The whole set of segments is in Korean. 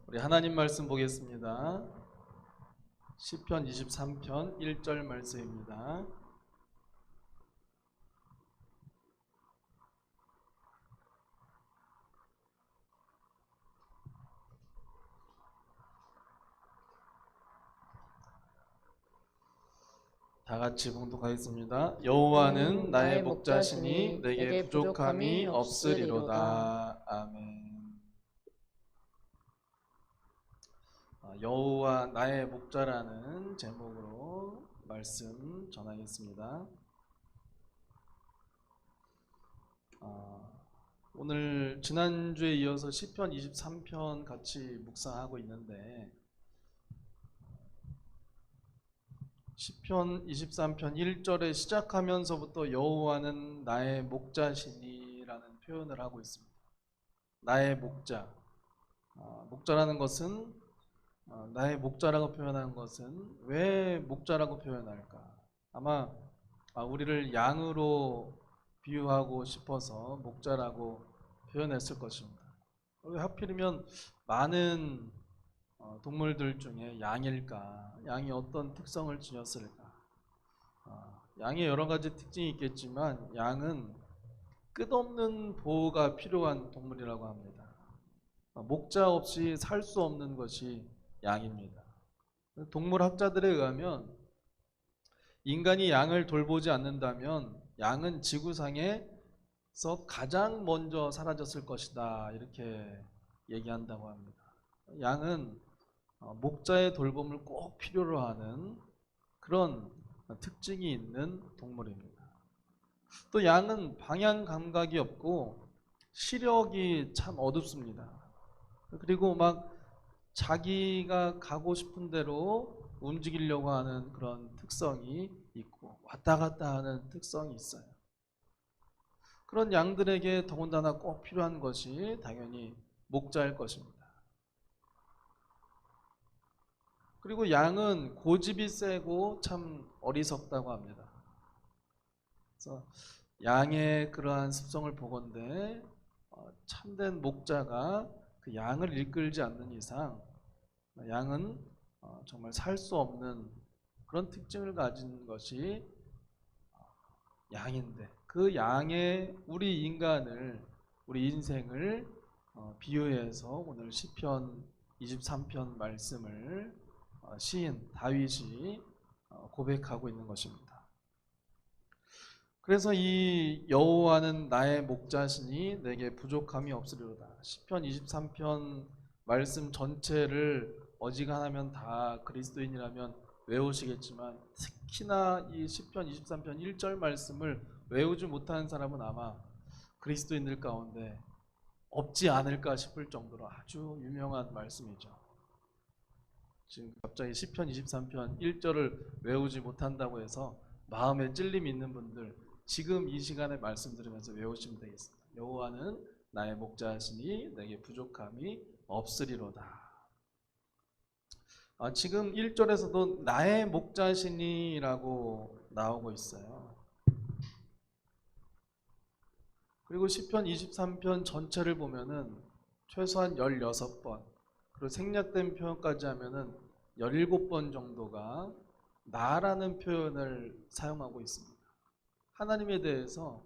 우리 하나님 말씀 보겠습니다. 시편 23편 1절 말씀입니다. 다 같이 봉독하겠습니다. 여호와는 나의 목자시니 내게 부족함이 없으리로다. 아멘. 여호와 나의 목자라는 제목으로 말씀 전하겠습니다. 오늘 지난주에 이어서 시편 23편 같이 묵상하고 있는데 시편 23편 1절에 시작하면서부터 여호와는 나의 목자시니라는 표현을 하고 있습니다. 나의 목자. 목자라는 것은 나의 목자라고 표현한 것은 왜 목자라고 표현할까? 아마 우리를 양으로 비유하고 싶어서 목자라고 표현했을 것입니다. 왜 하필이면 많은 동물들 중에 양일까? 양이 어떤 특성을 지녔을까? 양의 여러 가지 특징이 있겠지만 양은 끝없는 보호가 필요한 동물이라고 합니다. 목자 없이 살 수 없는 것이 양입니다. 동물학자들에 의하면 인간이 양을 돌보지 않는다면 양은 지구상에서 가장 먼저 사라졌을 것이다, 이렇게 얘기한다고 합니다. 양은 목자의 돌봄을 꼭 필요로 하는 그런 특징이 있는 동물입니다. 또 양은 방향 감각이 없고 시력이 참 어둡습니다. 그리고 막 자기가 가고 싶은 대로 움직이려고 하는 그런 특성이 있고 왔다 갔다 하는 특성이 있어요. 그런 양들에게 더군다나 꼭 필요한 것이 당연히 목자일 것입니다. 그리고 양은 고집이 세고 참 어리석다고 합니다. 그래서 양의 그러한 습성을 보건대 참된 목자가 그 양을 이끌지 않는 이상 양은 정말 살 수 없는 그런 특징을 가진 것이 양인데, 그 양의 우리 인간을, 우리 인생을 비유해서 오늘 시편 23편 말씀을 시인 다윗이 고백하고 있는 것입니다. 그래서 이 여호와는 나의 목자시니 내게 부족함이 없으리로다. 시편 23편 말씀 전체를 어지간하면 다 그리스도인이라면 외우시겠지만 특히나 이 시편 23편 1절 말씀을 외우지 못하는 사람은 아마 그리스도인들 가운데 없지 않을까 싶을 정도로 아주 유명한 말씀이죠. 지금 갑자기 시편 23편 1절을 외우지 못한다고 해서 마음에 찔림이 있는 분들, 지금 이 시간에 말씀 들으면서 외우시면 되겠습니다. 여호와는 나의 목자시니 내게 부족함이 없으리로다. 지금 1절에서도 나의 목자시니라고 나오고 있어요. 그리고 시편 23편 전체를 보면은 최소한 16번, 그리고 생략된 표현까지 하면은 17번 정도가 나라는 표현을 사용하고 있습니다. 하나님에 대해서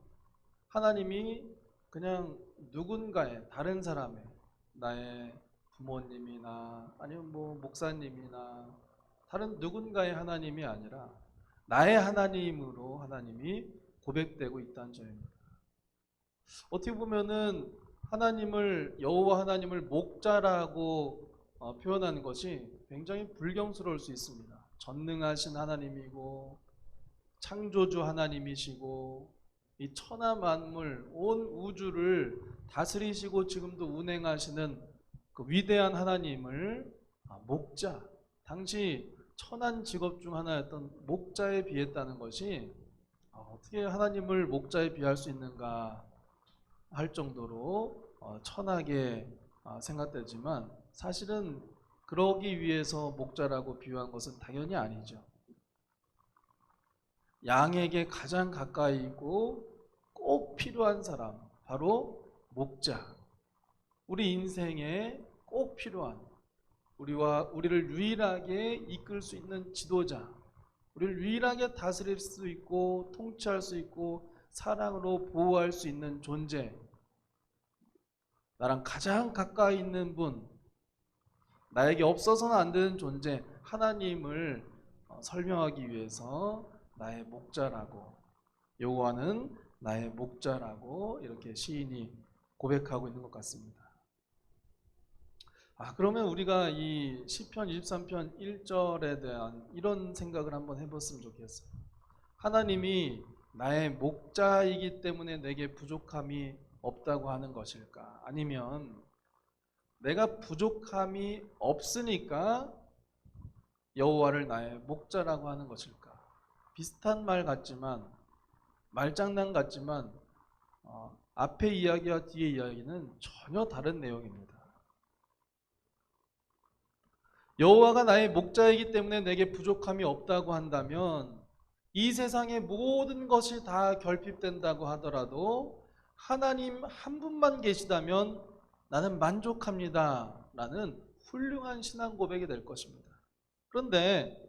하나님이 그냥 누군가의, 다른 사람의, 나의 부모님이나 아니면 목사님이나 다른 누군가의 하나님이 아니라 나의 하나님으로 하나님이 고백되고 있다는 점입니다. 어떻게 보면은 하나님을, 여호와 하나님을 목자라고 표현하는 것이 굉장히 불경스러울 수 있습니다. 전능하신 하나님이고 창조주 하나님이시고 이 천하 만물 온 우주를 다스리시고 지금도 운행하시는 그 위대한 하나님을 목자, 당시 천한 직업 중 하나였던 목자에 비했다는 것이 어떻게 하나님을 목자에 비할 수 있는가 할 정도로 천하게 생각되지만, 사실은 그러기 위해서 목자라고 비유한 것은 당연히 아니죠. 양에게 가장 가까이 있고 꼭 필요한 사람, 바로 목자. 우리 인생에 꼭 필요한, 우리를 유일하게 이끌 수 있는 지도자, 우리를 유일하게 다스릴 수 있고 통치할 수 있고 사랑으로 보호할 수 있는 존재, 나랑 가장 가까이 있는 분, 나에게 없어서는 안 되는 존재 하나님을 설명하기 위해서 나의 목자라고, 여호와는 나의 목자라고 이렇게 시인이 고백하고 있는 것 같습니다. 그러면 우리가 이 시편 23편 1절에 대한 이런 생각을 한번 해봤으면 좋겠어요. 하나님이 나의 목자이기 때문에 내게 부족함이 없다고 하는 것일까? 아니면 내가 부족함이 없으니까 여호와를 나의 목자라고 하는 것일까? 비슷한 말 같지만, 말장난 같지만 앞에 이야기와 뒤에 이야기는 전혀 다른 내용입니다. 여호와가 나의 목자이기 때문에 내게 부족함이 없다고 한다면 이 세상의 모든 것이 다 결핍된다고 하더라도 하나님 한 분만 계시다면 나는 만족합니다 라는 훌륭한 신앙 고백이 될 것입니다. 그런데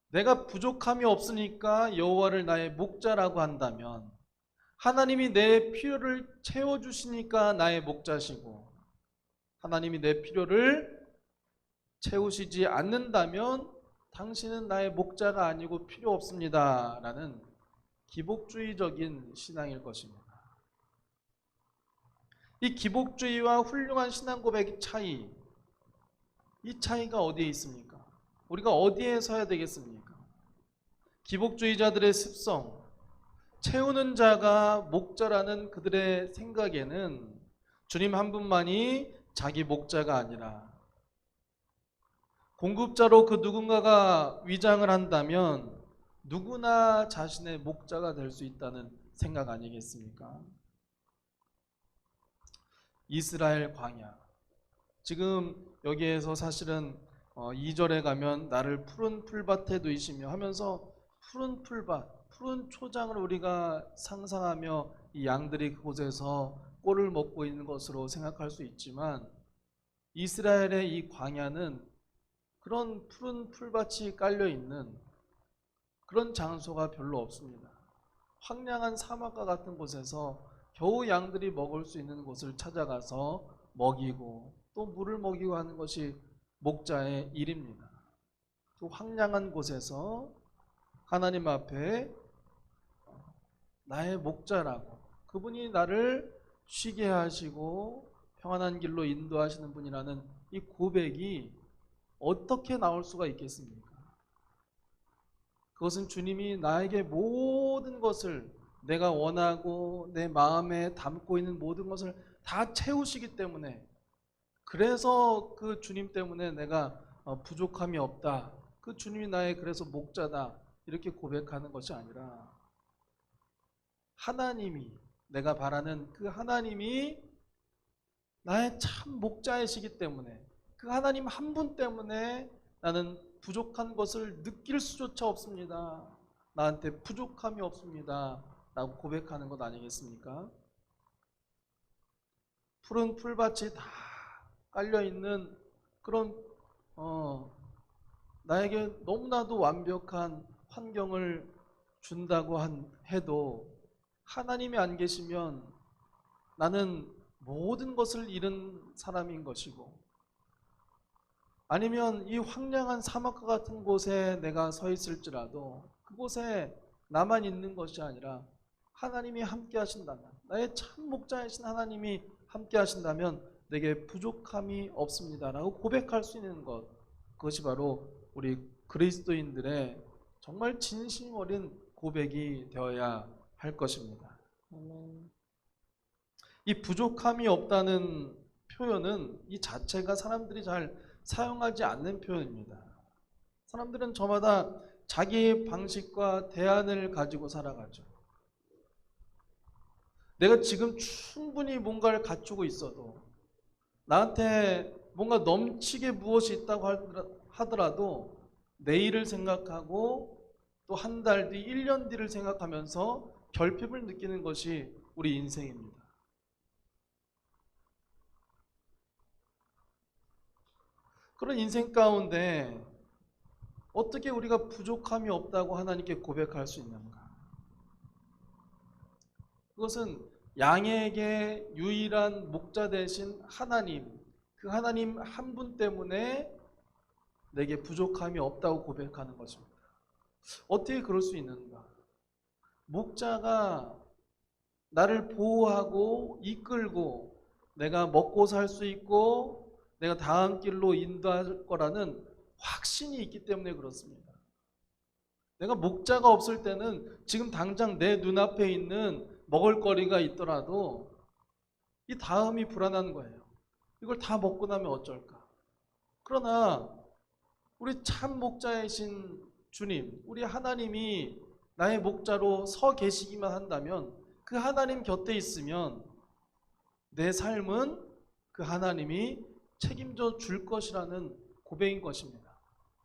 내가 부족함이 없으니까 여호와를 나의 목자라고 한다면, 하나님이 내 필요를 채워주시니까 나의 목자시고, 하나님이 내 필요를 채우시지 않는다면 당신은 나의 목자가 아니고 필요 없습니다 라는 기복주의적인 신앙일 것입니다. 이 기복주의와 훌륭한 신앙 고백의 차이, 이 차이가 어디에 있습니까? 우리가 어디에 서야 되겠습니까? 기복주의자들의 습성, 채우는 자가 목자라는 그들의 생각에는 주님 한 분만이 자기 목자가 아니라 공급자로 그 누군가가 위장을 한다면 누구나 자신의 목자가 될 수 있다는 생각 아니겠습니까? 이스라엘 광야, 지금 여기에서 사실은 2절에 가면 나를 푸른 풀밭에 두이시며 하면서 푸른 풀밭, 푸른 초장을 우리가 상상하며 이 양들이 그곳에서 꼴을 먹고 있는 것으로 생각할 수 있지만, 이스라엘의 이 광야는 그런 푸른 풀밭이 깔려있는 그런 장소가 별로 없습니다. 황량한 사막과 같은 곳에서 겨우 양들이 먹을 수 있는 곳을 찾아가서 먹이고 또 물을 먹이고 하는 것이 목자의 일입니다. 그 황량한 곳에서 하나님 앞에 나의 목자라고, 그분이 나를 쉬게 하시고 평안한 길로 인도하시는 분이라는 이 고백이 어떻게 나올 수가 있겠습니까? 그것은 주님이 나에게 모든 것을, 내가 원하고 내 마음에 담고 있는 모든 것을 다 채우시기 때문에, 그래서 그 주님 때문에 내가 부족함이 없다, 그 주님이 나의 그래서 목자다 이렇게 고백하는 것이 아니라, 하나님이, 내가 바라는 그 하나님이 나의 참 목자이시기 때문에, 그 하나님 한 분 때문에 나는 부족한 것을 느낄 수조차 없습니다, 나한테 부족함이 없습니다 라고 고백하는 것 아니겠습니까? 푸른 풀밭이 다 깔려있는 그런 나에게 너무나도 완벽한 환경을 준다고 해도 하나님이 안 계시면 나는 모든 것을 잃은 사람인 것이고, 아니면 이 황량한 사막과 같은 곳에 내가 서 있을지라도 그곳에 나만 있는 것이 아니라 하나님이 함께 하신다면, 나의 참 목자이신 하나님이 함께 하신다면 내게 부족함이 없습니다라고 고백할 수 있는 것, 그것이 바로 우리 그리스도인들의 정말 진심 어린 고백이 되어야 할 것입니다. 이 부족함이 없다는 표현은 이 자체가 사람들이 잘 사용하지 않는 표현입니다. 사람들은 저마다 자기 방식과 대안을 가지고 살아가죠. 내가 지금 충분히 뭔가를 갖추고 있어도, 나한테 뭔가 넘치게 무엇이 있다고 하더라도 내일을 생각하고 또 한 달 뒤, 1년 뒤를 생각하면서 결핍을 느끼는 것이 우리 인생입니다. 그런 인생 가운데 어떻게 우리가 부족함이 없다고 하나님께 고백할 수 있는가? 그것은 양에게 유일한 목자 되신 하나님, 그 하나님 한 분 때문에 내게 부족함이 없다고 고백하는 것입니다. 어떻게 그럴 수 있는가? 목자가 나를 보호하고 이끌고 내가 먹고 살 수 있고 내가 다음 길로 인도할 거라는 확신이 있기 때문에 그렇습니다. 내가 목자가 없을 때는 지금 당장 내 눈앞에 있는 먹을거리가 있더라도 이 다음이 불안한 거예요. 이걸 다 먹고 나면 어쩔까? 그러나 우리 참 목자이신 주님, 우리 하나님이 나의 목자로 서 계시기만 한다면, 그 하나님 곁에 있으면 내 삶은 그 하나님이 책임져 줄 것이라는 고백인 것입니다.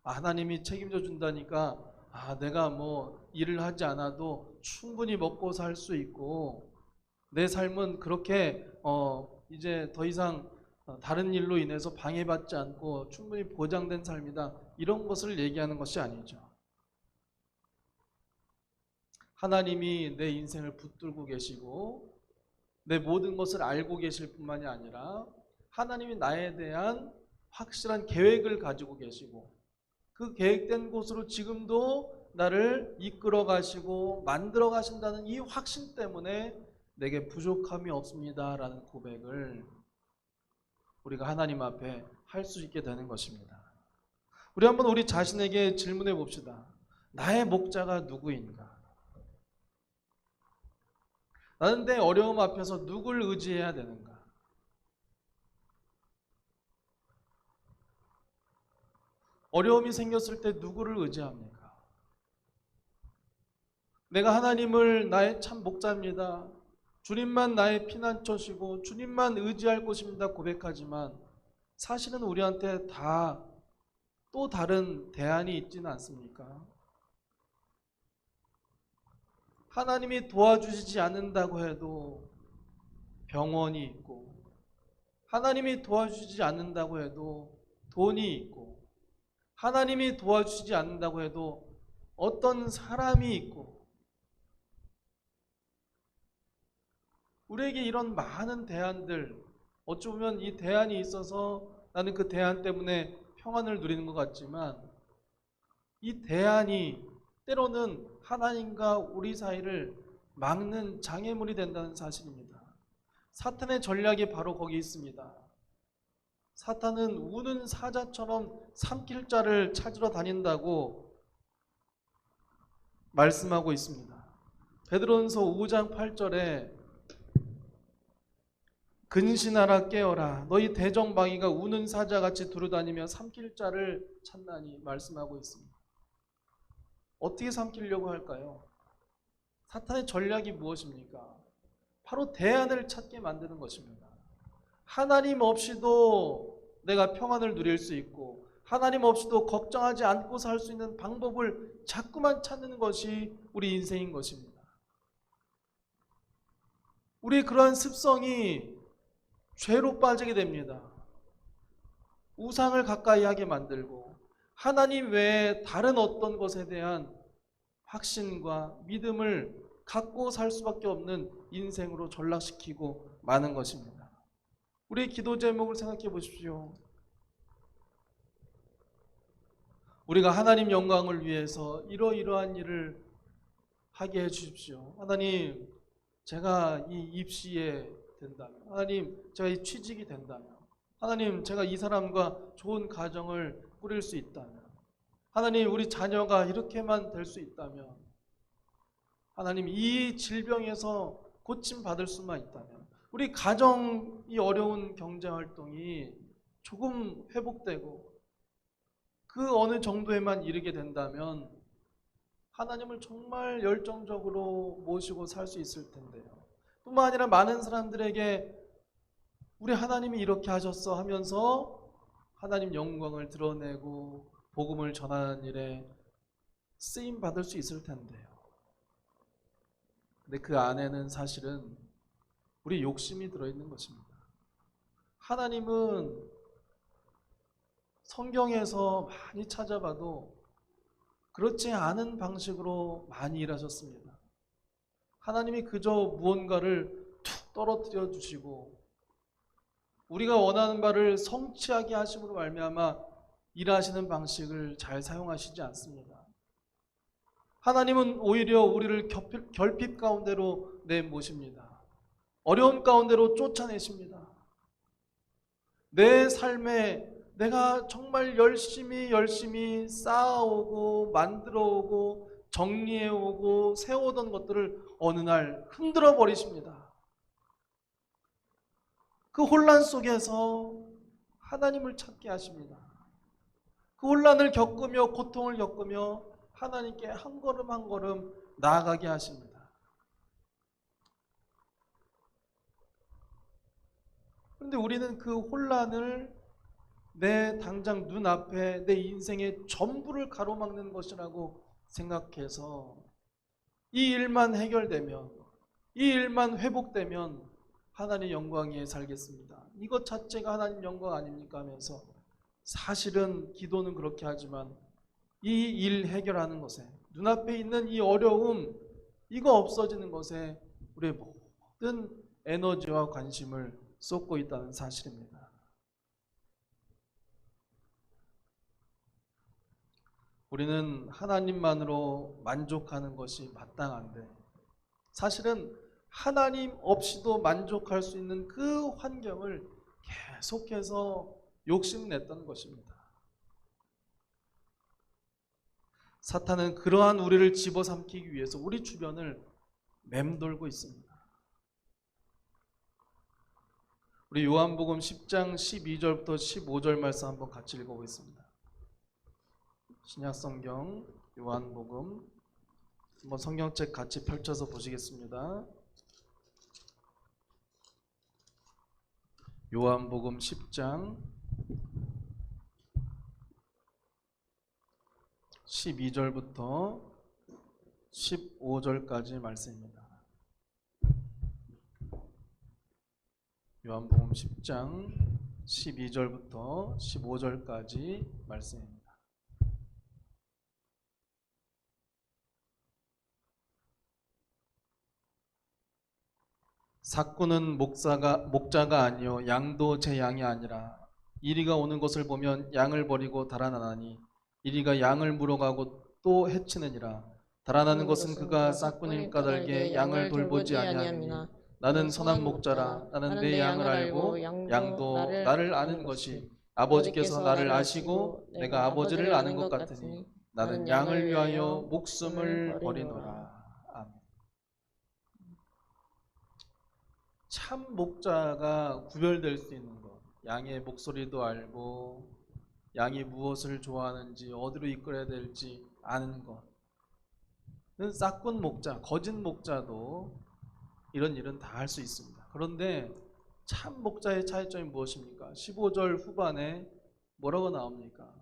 하나님이 책임져 준다니까 내가 뭐 일을 하지 않아도 충분히 먹고 살 수 있고 내 삶은 그렇게 이제 더 이상 다른 일로 인해서 방해받지 않고 충분히 보장된 삶이다, 이런 것을 얘기하는 것이 아니죠. 하나님이 내 인생을 붙들고 계시고 내 모든 것을 알고 계실 뿐만이 아니라 하나님이 나에 대한 확실한 계획을 가지고 계시고 그 계획된 곳으로 지금도 나를 이끌어 가시고 만들어 가신다는 이 확신 때문에 내게 부족함이 없습니다라는 고백을 우리가 하나님 앞에 할 수 있게 되는 것입니다. 우리 한번 우리 자신에게 질문해 봅시다. 나의 목자가 누구인가? 나는 내 어려움 앞에서 누굴 의지해야 되는가? 어려움이 생겼을 때 누구를 의지합니까? 내가 하나님을 나의 참 목자입니다, 주님만 나의 피난처시고 주님만 의지할 곳입니다 고백하지만 사실은 우리한테 다 또 다른 대안이 있지는 않습니까? 하나님이 도와주시지 않는다고 해도 병원이 있고, 하나님이 도와주시지 않는다고 해도 돈이 있고, 하나님이 도와주시지 않는다고 해도 어떤 사람이 있고, 우리에게 이런 많은 대안들, 어찌 보면 이 대안이 있어서 나는 그 대안 때문에 평안을 누리는 것 같지만 이 대안이 때로는 하나님과 우리 사이를 막는 장애물이 된다는 사실입니다. 사탄의 전략이 바로 거기 있습니다. 사탄은 우는 사자처럼 삼킬 자를 찾으러 다닌다고 말씀하고 있습니다. 베드로전서 5장 8절에 근신하라 깨어라, 너희 대적마귀가 우는 사자같이 두루다니며 삼킬 자를 찾나니 말씀하고 있습니다. 어떻게 삼키려고 할까요? 사탄의 전략이 무엇입니까? 바로 대안을 찾게 만드는 것입니다. 하나님 없이도 내가 평안을 누릴 수 있고 하나님 없이도 걱정하지 않고 살 수 있는 방법을 자꾸만 찾는 것이 우리 인생인 것입니다. 우리의 그러한 습성이 죄로 빠지게 됩니다. 우상을 가까이 하게 만들고 하나님 외에 다른 어떤 것에 대한 확신과 믿음을 갖고 살 수밖에 없는 인생으로 전락시키고 마는 것입니다. 우리의 기도 제목을 생각해 보십시오. 우리가 하나님 영광을 위해서 이러이러한 일을 하게 해 주십시오. 하나님, 제가 이 입시에 된다면, 하나님, 제가 이 취직이 된다면, 하나님, 제가 이 사람과 좋은 가정을 꾸릴 수 있다면, 하나님, 우리 자녀가 이렇게만 될 수 있다면, 하나님, 이 질병에서 고침받을 수만 있다면, 우리 가정이 어려운 경제활동이 조금 회복되고 그 어느 정도에만 이르게 된다면 하나님을 정말 열정적으로 모시고 살 수 있을 텐데요. 뿐만 아니라 많은 사람들에게 우리 하나님이 이렇게 하셨어 하면서 하나님 영광을 드러내고 복음을 전하는 일에 쓰임 받을 수 있을 텐데요. 근데 그 안에는 사실은 우리 욕심이 들어있는 것입니다. 하나님은 성경에서 많이 찾아봐도 그렇지 않은 방식으로 많이 일하셨습니다. 하나님이 그저 무언가를 툭 떨어뜨려 주시고 우리가 원하는 바를 성취하게 하심으로 말미암아 일하시는 방식을 잘 사용하시지 않습니다. 하나님은 오히려 우리를 결핍 가운데로 내모십니다. 어려움 가운데로 쫓아내십니다. 내 삶에 내가 정말 열심히 쌓아오고 만들어오고 정리해오고 세우던 것들을 어느 날 흔들어 버리십니다. 그 혼란 속에서 하나님을 찾게 하십니다. 그 혼란을 겪으며 고통을 겪으며 하나님께 한 걸음 한 걸음 나아가게 하십니다. 그런데 우리는 그 혼란을 내 당장 눈앞에 내 인생의 전부를 가로막는 것이라고 생각해서 이 일만 해결되면, 이 일만 회복되면 하나님 영광에 살겠습니다. 이것 자체가 하나님 영광 아닙니까 하면서 사실은 기도는 그렇게 하지만 이 일 해결하는 것에, 눈앞에 있는 이 어려움, 이거 없어지는 것에 우리의 모든 에너지와 관심을 쏟고 있다는 사실입니다. 우리는 하나님만으로 만족하는 것이 마땅한데 사실은 하나님 없이도 만족할 수 있는 그 환경을 계속해서 욕심냈던 것입니다. 사탄은 그러한 우리를 집어삼키기 위해서 우리 주변을 맴돌고 있습니다. 우리 요한복음 10장 12절부터 15절 말씀 한번 같이 읽어보겠습니다. 신약성경 요한복음 한번 성경책 같이 펼쳐서 보시겠습니다. 요한복음 10장 12절부터 15절까지 말씀입니다. 요한복음 10장 12절부터 15절까지 말씀입니다. 삭구는 목자가 아니요 양도 제 양이 아니라 이리가 오는 것을 보면 양을 버리고 달아나나니 이리가 양을 물어가고 또 해치느니라. 달아나는 것은 그가 삭구님 까닭에 양을 돌보지 아니하느니 나는 선한 목자라. 나는 내 양을 알고 양도 나를 아는 것이 아버지께서 나를 아시고 내가 아버지를 아는 것 같으니 나는 양을 위하여 목숨을 버리노라. 아멘. 참 목자가 구별될 수 있는 것, 양의 목소리도 알고 양이 무엇을 좋아하는지 어디로 이끌어야 될지 아는 것. 싹군 목자, 거짓 목자도 이런 일은 다 할 수 있습니다. 그런데 참 목자의 차이점이 무엇입니까? 15절 후반에 뭐라고 나옵니까?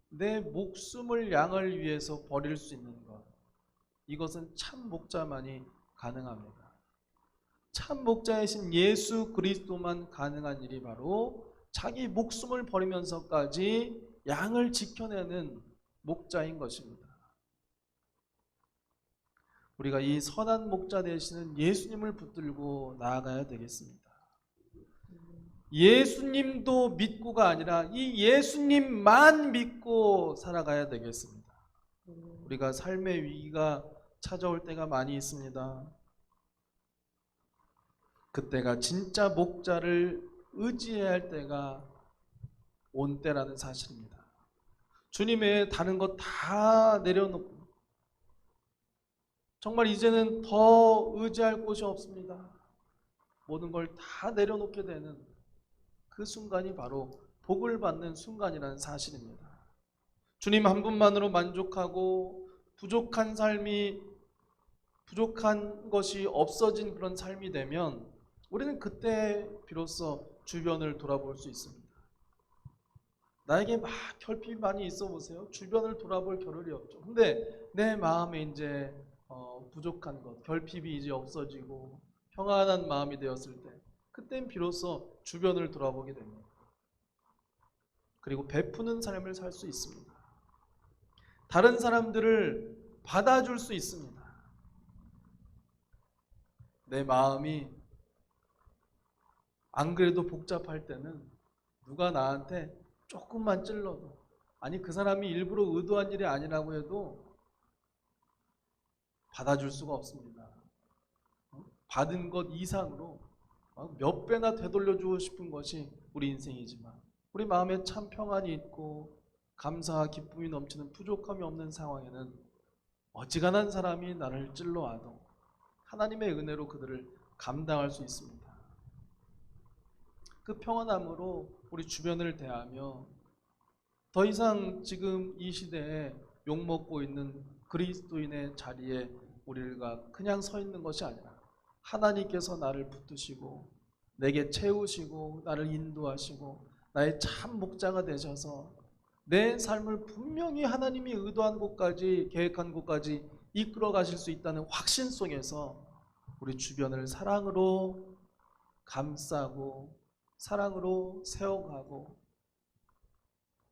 내 목숨을 양을 위해서 버릴 수 있는 것. 이것은 참 목자만이 가능합니다. 참 목자이신 예수 그리스도만 가능한 일이 바로 자기 목숨을 버리면서까지 양을 지켜내는 목자인 것입니다. 우리가 이 선한 목자 되시는 예수님을 붙들고 나아가야 되겠습니다. 예수님도 믿고가 아니라 이 예수님만 믿고 살아가야 되겠습니다. 우리가 삶의 위기가 찾아올 때가 많이 있습니다. 그때가 진짜 목자를 의지해야 할 때가 온 때라는 사실입니다. 주님의 다른 것 다 내려놓고 정말 이제는 더 의지할 곳이 없습니다. 모든 걸 다 내려놓게 되는 그 순간이 바로 복을 받는 순간이라는 사실입니다. 주님 한 분만으로 만족하고 부족한 것이 없어진 그런 삶이 되면 우리는 그때 비로소 주변을 돌아볼 수 있습니다. 나에게 막 결핍이 많이 있어 보세요. 주변을 돌아볼 겨를이 없죠. 근데 내 마음에 이제 부족한 것, 결핍이 이제 없어지고 평안한 마음이 되었을 때 그땐 비로소 주변을 돌아보게 됩니다. 그리고 베푸는 삶을 살 수 있습니다. 다른 사람들을 받아줄 수 있습니다. 내 마음이 안 그래도 복잡할 때는 누가 나한테 조금만 찔러도, 아니 그 사람이 일부러 의도한 일이 아니라고 해도 받아줄 수가 없습니다. 받은 것 이상으로 몇 배나 되돌려주고 싶은 것이 우리 인생이지만, 우리 마음에 참 평안이 있고 감사와 기쁨이 넘치는 부족함이 없는 상황에는 어지간한 사람이 나를 찔러와도 하나님의 은혜로 그들을 감당할 수 있습니다. 그 평안함으로 우리 주변을 대하며 더 이상 지금 이 시대에 욕먹고 있는 그리스도인의 자리에 우리가 그냥 서 있는 것이 아니라 하나님께서 나를 붙드시고 내게 채우시고 나를 인도하시고 나의 참 목자가 되셔서 내 삶을 분명히 하나님이 의도한 곳까지, 계획한 곳까지 이끌어 가실 수 있다는 확신 속에서 우리 주변을 사랑으로 감싸고 사랑으로 세워가고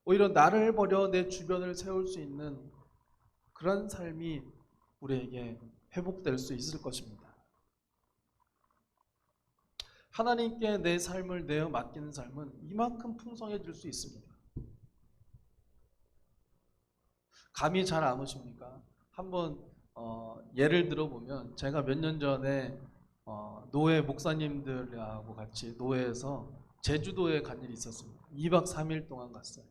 오히려 나를 버려 내 주변을 세울 수 있는 그런 삶이 우리에게 회복될 수 있을 것입니다. 하나님께 내 삶을 내어 맡기는 삶은 이만큼 풍성해질 수 있습니다. 감이 잘 안 오십니까? 한번 예를 들어보면, 제가 몇 년 전에 노회 목사님들하고 같이 노회에서 제주도에 간 일이 있었습니다. 2박 3일 동안 갔어요.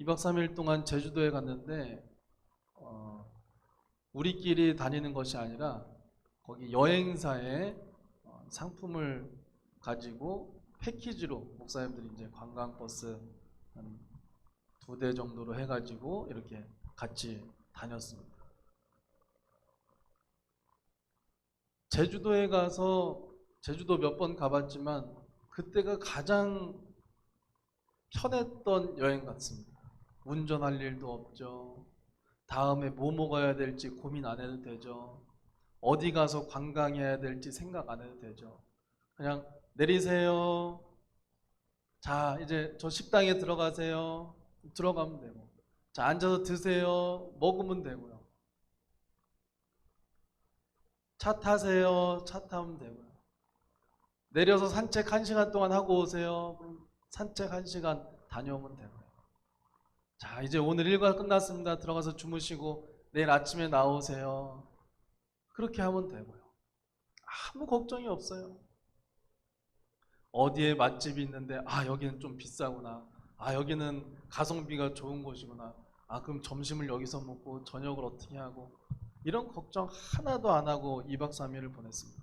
2박 3일 동안 제주도에 갔는데 우리끼리 다니는 것이 아니라 거기 여행사에 상품을 가지고 패키지로 목사님들이 이제 관광버스 한 2대 정도로 해가지고 이렇게 같이 다녔습니다. 제주도에 가서 제주도 몇 번 가봤지만 그때가 가장 편했던 여행 같습니다. 운전할 일도 없죠. 다음에 뭐 먹어야 될지 고민 안 해도 되죠. 어디 가서 관광해야 될지 생각 안 해도 되죠. 그냥 내리세요. 자, 이제 저 식당에 들어가세요. 들어가면 되고, 자, 앉아서 드세요. 먹으면 되고요. 차 타세요. 차 타면 되고요. 내려서 산책 1시간 동안 하고 오세요. 그럼 산책 1시간 다녀오면 되고요. 자, 이제 오늘 일과 끝났습니다. 들어가서 주무시고 내일 아침에 나오세요. 그렇게 하면 되고요. 아무 걱정이 없어요. 어디에 맛집이 있는데 여기는 좀 비싸구나. 여기는 가성비가 좋은 곳이구나. 그럼 점심을 여기서 먹고 저녁을 어떻게 하고, 이런 걱정 하나도 안 하고 2박 3일을 보냈습니다.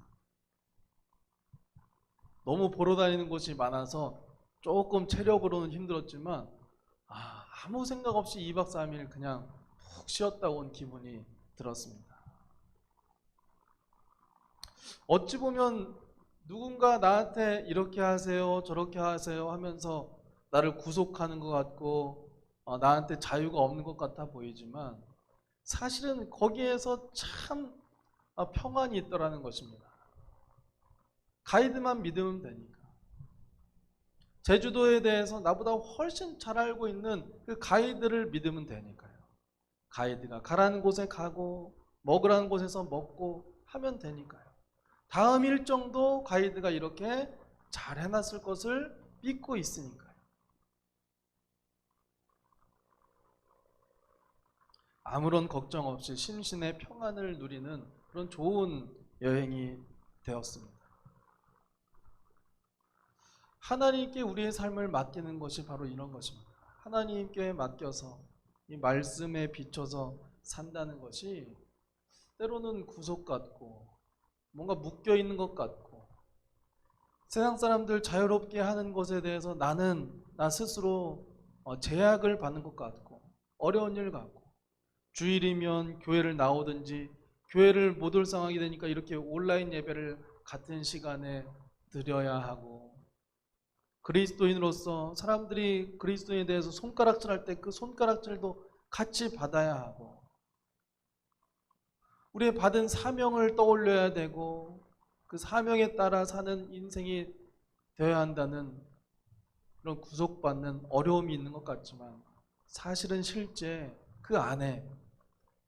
너무 보러 다니는 곳이 많아서 조금 체력으로는 힘들었지만 아무 생각 없이 2박 3일 그냥 푹 쉬었다 온 기분이 들었습니다. 어찌 보면 누군가 나한테 이렇게 하세요 저렇게 하세요 하면서 나를 구속하는 것 같고 나한테 자유가 없는 것 같아 보이지만, 사실은 거기에서 참 평안이 있더라는 것입니다. 가이드만 믿으면 되니까. 제주도에 대해서 나보다 훨씬 잘 알고 있는 그 가이드를 믿으면 되니까요. 가이드가 가라는 곳에 가고 먹으라는 곳에서 먹고 하면 되니까요. 다음 일정도 가이드가 이렇게 잘 해놨을 것을 믿고 있으니까요. 아무런 걱정 없이 심신의 평안을 누리는 그런 좋은 여행이 되었습니다. 하나님께 우리의 삶을 맡기는 것이 바로 이런 것입니다. 하나님께 맡겨서 이 말씀에 비춰서 산다는 것이 때로는 구속 같고 뭔가 묶여 있는 것 같고, 세상 사람들 자유롭게 하는 것에 대해서 나 스스로 제약을 받는 것 같고 어려운 일 같고, 주일이면 교회를 나오든지 교회를 못 올 상황이 되니까 이렇게 온라인 예배를 같은 시간에 드려야 하고, 그리스도인으로서 사람들이 그리스도인에 대해서 손가락질할 때 그 손가락질도 같이 받아야 하고, 우리의 받은 사명을 떠올려야 되고 그 사명에 따라 사는 인생이 되어야 한다는 그런 구속받는 어려움이 있는 것 같지만 사실은 실제 그 안에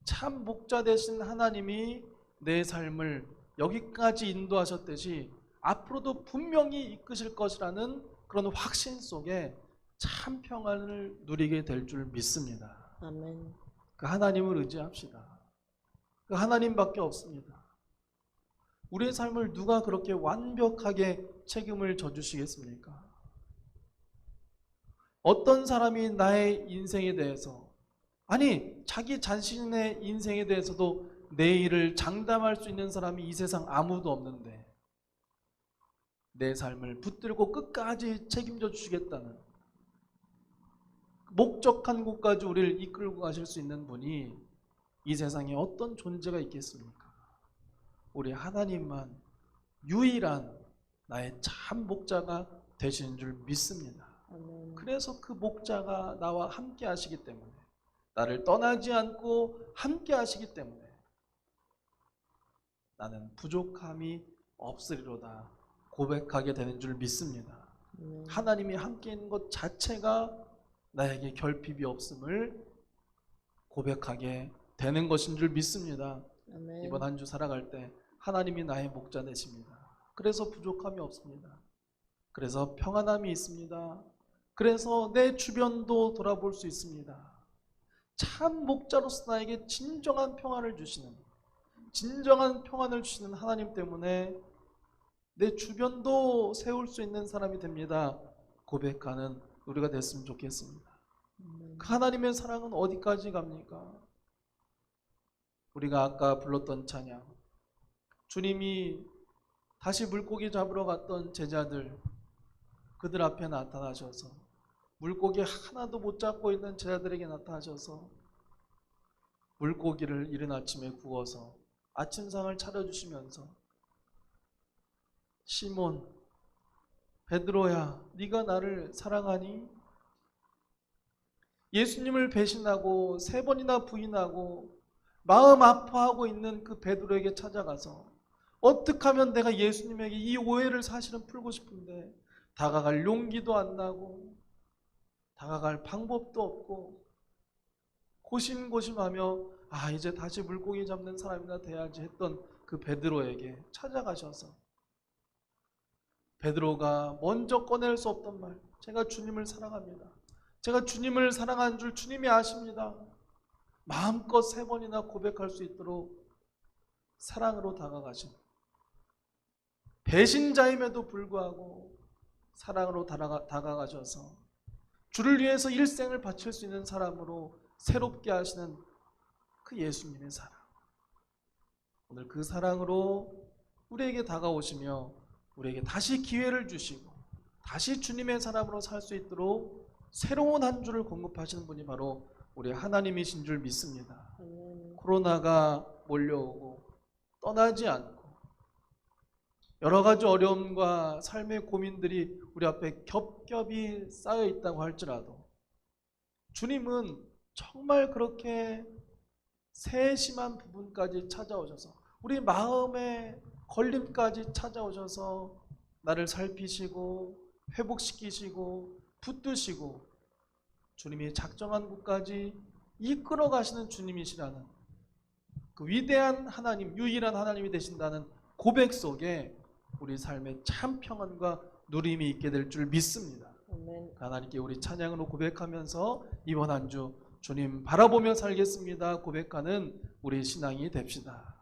참 목자 되신 하나님이 내 삶을 여기까지 인도하셨듯이 앞으로도 분명히 이끄실 것이라는 그런 확신 속에 참 평안을 누리게 될 줄 믿습니다. 아멘. 그 하나님을 의지합시다. 그 하나님밖에 없습니다. 우리의 삶을 누가 그렇게 완벽하게 책임을 져주시겠습니까? 어떤 사람이 나의 인생에 대해서, 아니 자기 자신의 인생에 대해서도 내일을 장담할 수 있는 사람이 이 세상 아무도 없는데 내 삶을 붙들고 끝까지 책임져 주시겠다는, 목적한 곳까지 우리를 이끌고 가실 수 있는 분이 이 세상에 어떤 존재가 있겠습니까? 우리 하나님만 유일한 나의 참 목자가 되시는 줄 믿습니다. 아멘. 그래서 그 목자가 나와 함께 하시기 때문에, 나를 떠나지 않고 함께 하시기 때문에 나는 부족함이 없으리로다 고백하게 되는 줄 믿습니다. 하나님이 함께 있는 것 자체가 나에게 결핍이 없음을 고백하게 되는 것인 줄 믿습니다. 아멘. 이번 한 주 살아갈 때 하나님이 나의 목자 되십니다. 그래서 부족함이 없습니다. 그래서 평안함이 있습니다. 그래서 내 주변도 돌아볼 수 있습니다. 참 목자로서 나에게 진정한 평안을 주시는, 진정한 평안을 주시는 하나님 때문에 내 주변도 세울 수 있는 사람이 됩니다. 고백하는 우리가 됐으면 좋겠습니다. 그 하나님의 사랑은 어디까지 갑니까? 우리가 아까 불렀던 찬양, 주님이 다시 물고기 잡으러 갔던 제자들, 그들 앞에 나타나셔서 물고기 하나도 못 잡고 있는 제자들에게 나타나셔서 물고기를 이른 아침에 구워서 아침상을 차려주시면서 시몬, 베드로야, 네가 나를 사랑하니? 예수님을 배신하고 3번이나 부인하고 마음 아파하고 있는 그 베드로에게 찾아가서 어떻게 하면 내가 예수님에게 이 오해를 사실은 풀고 싶은데 다가갈 용기도 안 나고 다가갈 방법도 없고 고심고심하며 이제 다시 물고기 잡는 사람이나 돼야지 했던 그 베드로에게 찾아가셔서 베드로가 먼저 꺼낼 수 없던 말, 제가 주님을 사랑합니다. 제가 주님을 사랑하는 줄 주님이 아십니다. 마음껏 3번이나 고백할 수 있도록 사랑으로 다가가신, 배신자임에도 불구하고 사랑으로 다가가셔서 주를 위해서 일생을 바칠 수 있는 사람으로 새롭게 하시는 그 예수님의 사랑, 오늘 그 사랑으로 우리에게 다가오시며 우리에게 다시 기회를 주시고 다시 주님의 사람으로 살 수 있도록 새로운 한 주를 공급하시는 분이 바로 우리 하나님이신 줄 믿습니다. 코로나가 몰려오고 떠나지 않고 여러 가지 어려움과 삶의 고민들이 우리 앞에 겹겹이 쌓여 있다고 할지라도 주님은 정말 그렇게 세심한 부분까지 찾아오셔서 우리 마음의 걸림까지 찾아오셔서 나를 살피시고 회복시키시고 붙드시고 주님이 작정한 곳까지 이끌어 가시는 주님이시라는 그 위대한 하나님, 유일한 하나님이 되신다는 고백 속에 우리 삶의 참 평안과 누림이 있게 될 줄 믿습니다. 아멘. 하나님께 우리 찬양으로 고백하면서 이번 한 주 주님 바라보며 살겠습니다 고백하는 우리 신앙이 됩시다.